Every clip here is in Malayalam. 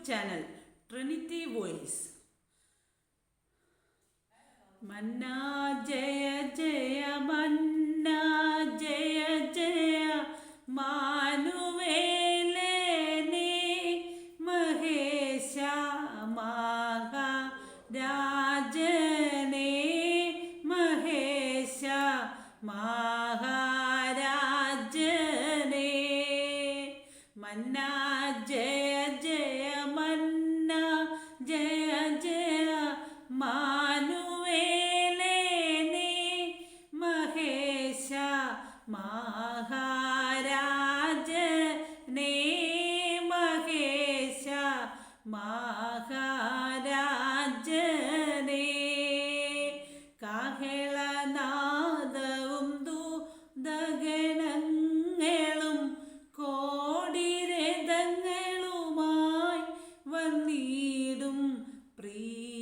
channel Trinity Voice. Manna Jaya Jaya Manna Jaya Jaya Manuvelene Mahesha Maharajane Mahesha Maharajane Manna Jaya Jaya Manna Jaya Jaya Manuvelene Mahesha Maharajane Mahesha Maharajane കാഹളനാദവും ദൂതഗണങ്ങളും കോടിരഥങ്ങളുമായി വന്നിടും പ്രിയരക്ഷകൻ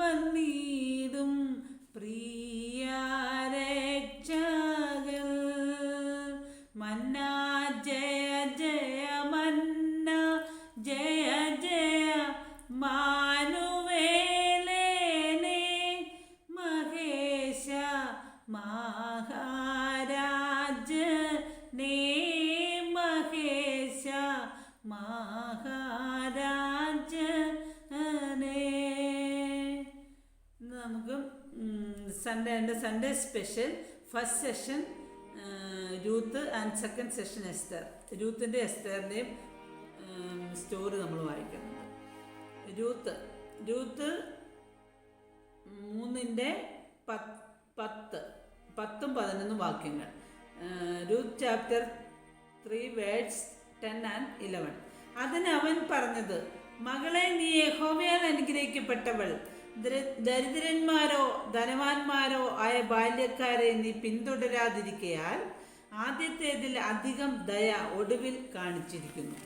വന്നിടും പ്രിയരക്ഷകൻ മന്നാ ജയ ജയ മന്നാ ജയ ജയ മാനുവേലേനെ മഹേശ മഹാരാജനേ മഹേശ മഹാരാജനേ. ഇന്ന് നമുക്ക് Sunday special first session Ruth and second session Esther. രൂത്തിൻ്റെ എസ്തറിൻ്റെയും സ്റ്റോറി നമ്മൾ വായിക്കുന്നുണ്ട്. രൂത്ത് 3:10-11 വാക്യങ്ങൾ. Ruth chapter 3 words 10 and 11. അതിന് അവൻ പറഞ്ഞത്, മകളെ, നീ യഹോവയാൽ അനുഗ്രഹിക്കപ്പെട്ടവൾ. ദരിദ്രന്മാരോ ധനവാന്മാരോ ആയ ബാല്യക്കാരെ നീ പിന്തുടരാതിരിക്കയാൽ ആദ്യത്തേതിൽ അധികം ദയ ഒടുവിൽ കാണിച്ചിരിക്കുന്നു.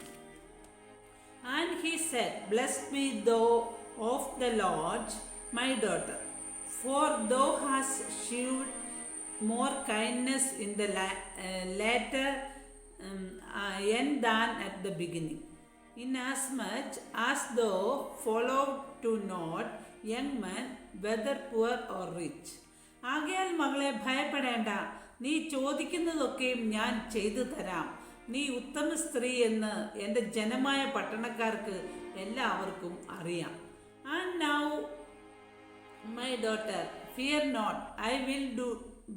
And he said, Blessed be thou of the Lord, my daughter, for thou hast shewed more kindness in the latter end than at the beginning, inasmuch as thou followed to not young men, whether poor or rich. ആകയാൽ മകളെ, ഭയപ്പെടേണ്ട, നീ ചോദിക്കുന്നതൊക്കെയും ഞാൻ ചെയ്തു തരാം. നീ ഉത്തമ സ്ത്രീ എന്ന് എൻ്റെ ജനമായ പട്ടണക്കാർക്ക് എല്ലാവർക്കും അറിയാം. And now, my daughter, fear not, I will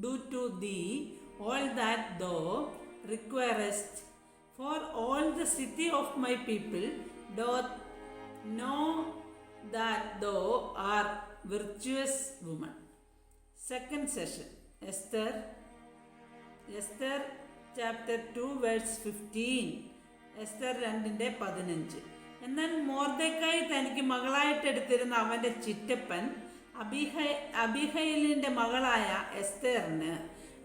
do to thee all that thou requirest, for all the city of my people doth know that thou art virtuous woman. Second session, Esther chapter 2 verse 15. Esther 2:15. എന്നാൽ മൊർദെഖായി തനിക്ക് മകളായിട്ടെടുത്തിരുന്ന അവൻ്റെ ചിറ്റപ്പൻ അബിഹൈലിൻ്റെ മകളായ എസ്തേറിന്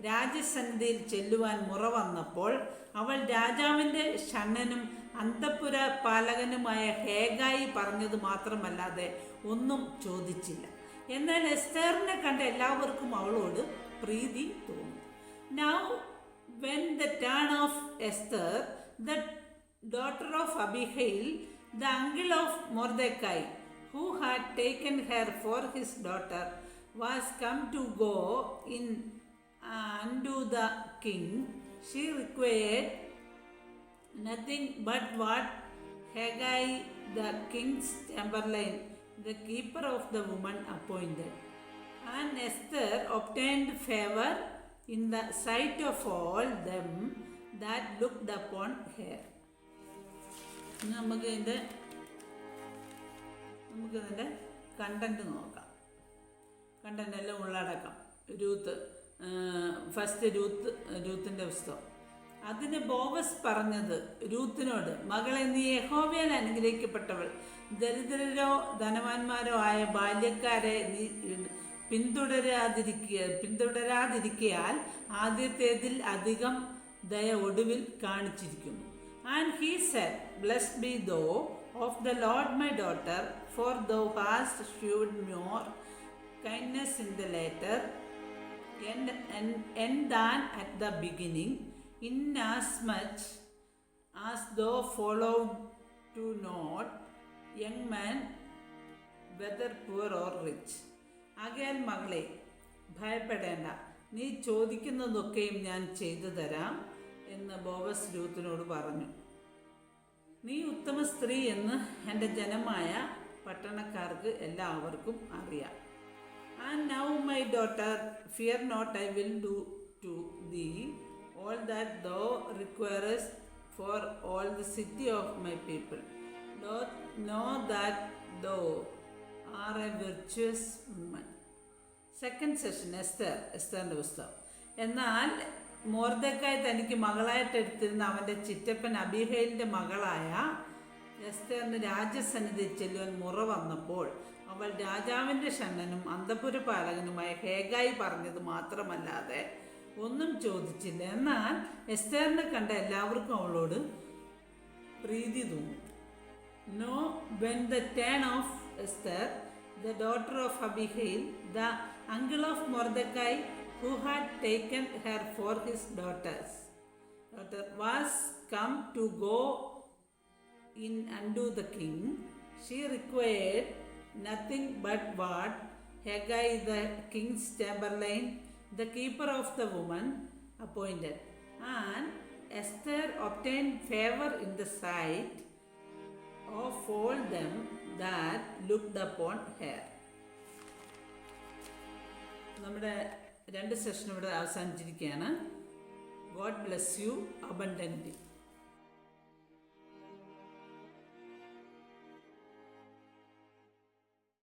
രാജസന്നിധിയിൽ ചെല്ലുവാൻ മുറ വന്നപ്പോൾ അവൾ രാജാവിൻ്റെ ഷണ്ണനും അന്തഃപുര പാലകനുമായ ഹേഗായി പറഞ്ഞത് മാത്രമല്ലാതെ ഒന്നും ചോദിച്ചില്ല. എന്നാൽ എസ്തേറിനെ കണ്ട എല്ലാവർക്കും അവളോട് പ്രീതി തോന്നി. Now when the turn of Esther, the daughter of Abihail, the uncle of Mordecai, who had taken her for his daughter, was come to go in unto the king, she required nothing but what Hegai, the king's chamberlain, the keeper of the woman, appointed. And Esther obtained favor in the sight of all them that looked upon her. നമുക്കിതിൻ്റെ കണ്ടന്റ് നോക്കാം. കണ്ടന്റ് എല്ലാം ഉള്ളടക്കം. രൂത്തിൻ്റെ പുസ്തകം. അതിന് ബോവസ് പറഞ്ഞത് രൂത്തിനോട്, മകളെ, നീ യഹോവയാൽ അനുഗ്രഹിക്കപ്പെട്ടവൾ. ദരിദ്രരോ ധനവാന്മാരോ ആയ ബാല്യക്കാരെ നീ പിന്തുടരാതിരിക്കയാൽ ആദ്യത്തേതിൽ അധികം ദയ ഒടുവിൽ കാണിച്ചിരിക്കുന്നു. And he said, Blessed be thou of the Lord, my daughter, for thou hast shewed more kindness in the latter end than at the beginning, inasmuch as thou followed to not, young man, whether poor or rich. ആകയാൽ മകളെ ഭയപ്പെടേണ്ട, നീ ചോദിക്കുന്നതൊക്കെയും ഞാൻ ചെയ്തു തരാം എന്ന് ബോവസ് രൂത്തിനോട് പറഞ്ഞു. നീ ഉത്തമ സ്ത്രീ എന്ന് എൻ്റെ ജനമായ പട്ടണക്കാർക്ക് എല്ലാവർക്കും അറിയാം. And now my daughter, fear not, I will do to thee all that thou requirest for all the city of my people. Know that thou art a virtuous woman. Second session എസ്തറിൻ്റെ പുസ്തകം. എന്നാൽ മൊർദെഖായി തനിക്ക് മകളായിട്ട് എടുത്തിരുന്ന അവൻ്റെ ചിറ്റപ്പൻ അബീഹയിലിൻ്റെ മകളായ എസ്തറിന് രാജസന്നിധി ചെല്ലുവാൻ മുറ വന്നപ്പോൾ അവൾ രാജാവിൻ്റെ ഷണ്ണനും അന്തഃപുരപാലകനുമായ ഹേഗായി പറഞ്ഞത് മാത്രമല്ലാതെ ഒന്നും ചോദിച്ചില്ല. എന്നാൽ എസ്തറിനെ കണ്ട എല്ലാവർക്കും അവളോട് പ്രീതി തോന്നി. No when the turn of Esther, the daughter of Abihail, the uncle of Mordecai, who had taken her for his daughter, was come to go in unto the king. She required nothing but what Hegai, the king's chamberlain, the keeper of the woman, appointed. And Esther obtained favor in the sight of all them that looked upon her. നമ്മുടെ 2 സെഷൻ ഇവിടെ അവസാനിച്ചിരിക്കുകയാണ്. God bless you abundantly.